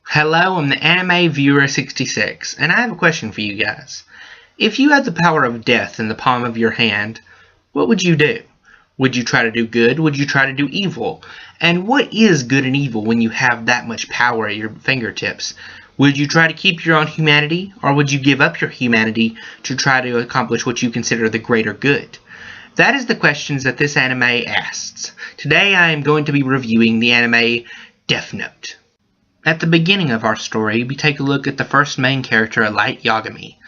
Hello, I'm the Anime Viewer 66, and I have a question for you guys. If you had the power of death in the palm of your hand, what would you do? Would you try to do good? Would you try to do evil? And what is good and evil when you have that much power at your fingertips? Would you try to keep your own humanity, or would you give up your humanity to try to accomplish what you consider the greater good? That is the questions that this anime asks. Today I am going to be reviewing the anime Death Note. At the beginning of our story, we take a look at the first main character, Light Yagami.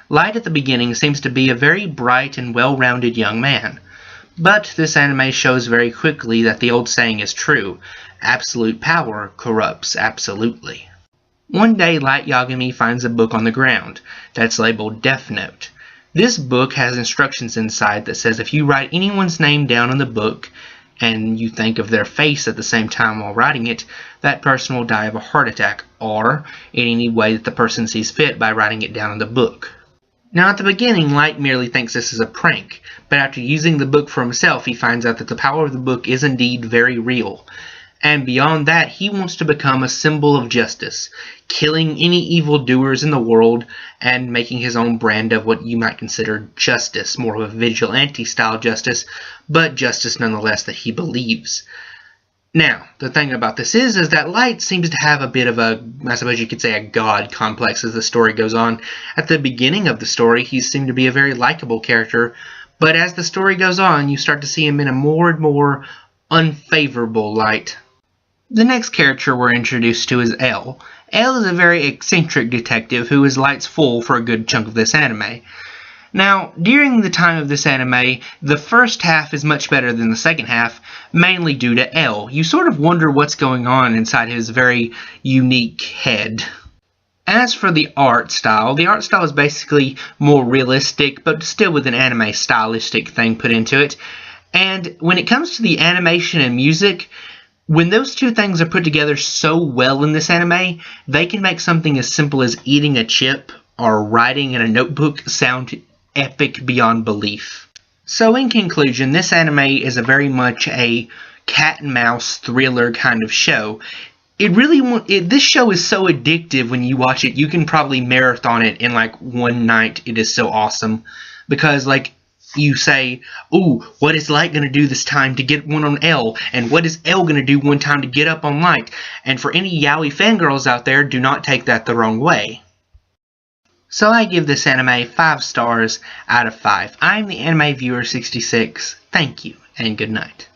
Light at the beginning seems to be a very bright and well-rounded young man. But this anime shows very quickly that the old saying is true: absolute power corrupts absolutely. One day, Light Yagami finds a book on the ground that's labeled Death Note. This book has instructions inside that says if you write anyone's name down in the book, and you think of their face at the same time while writing it, that person will die of a heart attack, or in any way that the person sees fit by writing it down in the book. Now at the beginning, Light merely thinks this is a prank, but after using the book for himself, he finds out that the power of the book is indeed very real. And beyond that, he wants to become a symbol of justice, killing any evildoers in the world and making his own brand of what you might consider justice, more of a vigilante-style justice, but justice nonetheless that he believes. Now, the thing about this is that Light seems to have a bit of a, I suppose you could say, a god complex as the story goes on. At the beginning of the story, he seemed to be a very likable character, but as the story goes on, you start to see him in a more and more unfavorable light. The next character we're introduced to is L. L is a very eccentric detective who is Light's fool for a good chunk of this anime. Now, during the time of this anime, the first half is much better than the second half, mainly due to L. You sort of wonder what's going on inside his very unique head. As for the art style is basically more realistic, but still with an anime stylistic thing put into it. And when it comes to the animation and music, when those two things are put together so well in this anime, they can make something as simple as eating a chip or writing in a notebook sound epic beyond belief. So in conclusion, this anime is a very much a cat and mouse thriller kind of show. This show is so addictive when you watch it, you can probably marathon it in like one night. It is so awesome. Because like, you say, ooh, what is Light going to do this time to get one on L? And what is L going to do one time to get up on Light? And for any yaoi fangirls out there, do not take that the wrong way. So I give this anime 5 stars out of 5. I'm the Anime Viewer 66. Thank you, and good night.